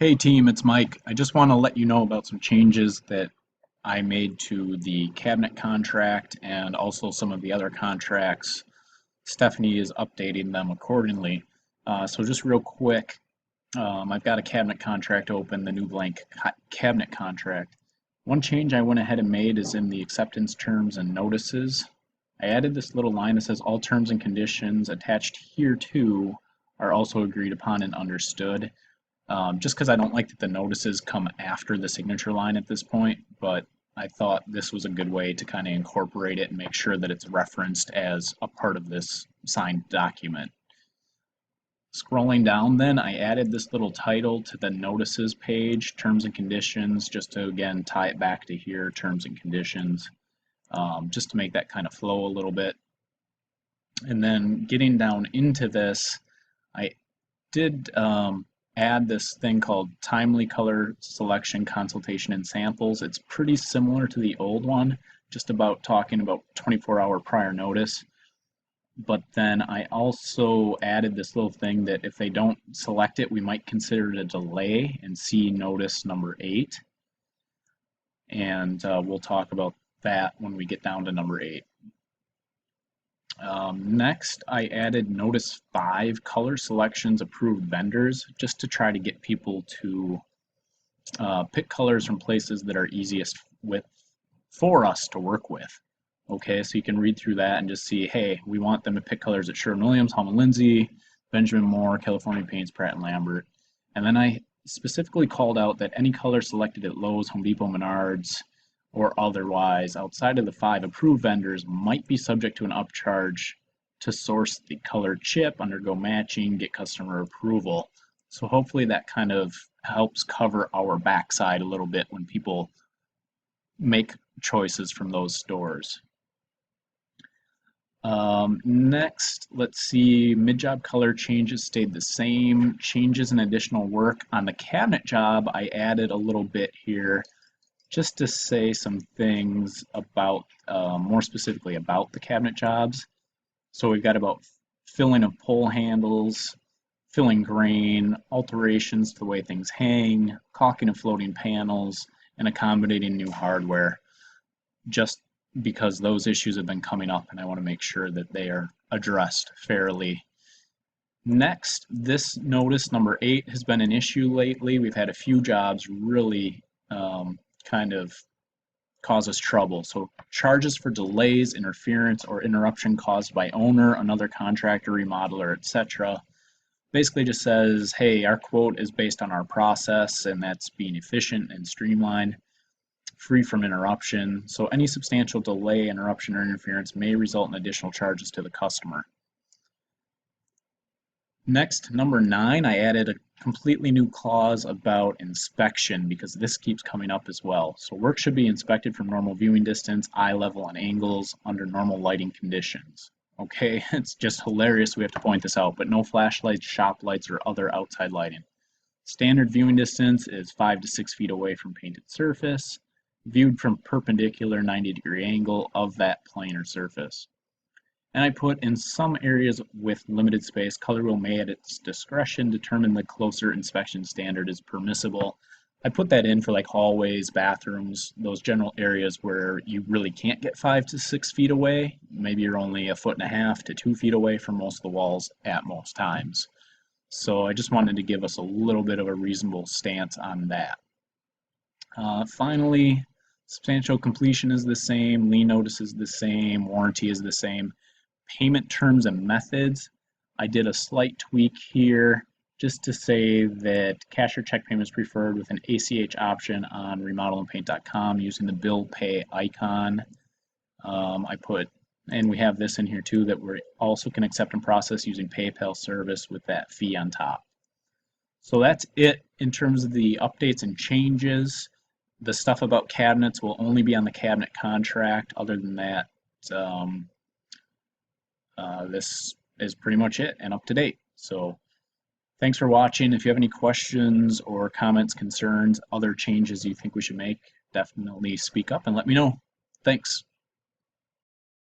Hey team, it's Mike. I just want to let you know about some changes that I made to the cabinet contract and also some of the other contracts. Stephanie is updating them accordingly. So just real quick, I've got a cabinet contract open, the new blank cabinet contract. One change I went ahead and made is in the acceptance terms and notices. I added this little line that says all terms and conditions attached here to are also agreed upon and understood. Just because I don't like that the notices come after the signature line at this point, but I thought this was a good way to kind of incorporate it and make sure that it's referenced as a part of this signed document. Scrolling down then, I added this little title to the notices page, terms and conditions, just to again tie it back to here, terms and conditions, just to make that kind of flow a little bit. And then getting down into this, I did add this thing called timely color selection consultation and samples. It's pretty similar to the old one, just about talking about 24-hour prior notice. But then I also added this little thing that if they don't select it, we might consider it a delay and see notice number 8. And we'll talk about that when we get down to number 8. Next, I added Notice 5 color selections approved vendors just to try to get people to pick colors from places that are easiest for us to work with. Okay, so you can read through that and just see, hey, we want them to pick colors at Sherwin-Williams, Hallman-Lindsey, Benjamin Moore, California Paints, Pratt & Lambert. And then I specifically called out that any color selected at Lowe's, Home Depot, Menards, or otherwise outside of the 5 approved vendors might be subject to an upcharge to source the color chip, undergo matching, get customer approval. So hopefully that kind of helps cover our backside a little bit when people make choices from those stores. Next, let's see, mid-job color changes stayed the same. Changes and additional work. On the cabinet job, I added a little bit here just to say some things about, more specifically about the cabinet jobs. So we've got about filling of pole handles, filling grain, alterations to the way things hang, caulking of floating panels, and accommodating new hardware, just because those issues have been coming up and I want to make sure that they are addressed fairly. Next, this notice number 8 has been an issue lately. We've had a few jobs really kind of cause us trouble. So charges for delays, interference, or interruption caused by owner, another contractor, remodeler, etc. Basically just says, hey, our quote is based on our process and that's being efficient and streamlined, free from interruption. So any substantial delay, interruption, or interference may result in additional charges to the customer. Next, number 9, I added a completely new clause about inspection because this keeps coming up as well. So work should be inspected from normal viewing distance, eye level, and angles under normal lighting conditions. Okay, it's just hilarious we have to point this out, but no flashlights, shop lights, or other outside lighting. Standard viewing distance is 5 to 6 feet away from painted surface, viewed from perpendicular 90-degree angle of that plane or surface. And I put in some areas with limited space, color will may at its discretion determine the closer inspection standard is permissible. I put that in for like hallways, bathrooms, those general areas where you really can't get 5 to 6 feet away. Maybe you're only 1.5 to 2 feet away from most of the walls at most times. So I just wanted to give us a little bit of a reasonable stance on that. Finally, substantial completion is the same, lien notice is the same, warranty is the same. Payment terms and methods, I did a slight tweak here just to say that cash or check payment is preferred with an ACH option on remodelandpaint.com using the bill pay icon. And we have this in here too, that we also can accept and process using PayPal service with that fee on top. So that's it in terms of the updates and changes. The stuff about cabinets will only be on the cabinet contract. Other than that, this is pretty much it and up to date. So thanks for watching. If you have any questions or comments, concerns, other changes you think we should make, definitely speak up and let me know. Thanks.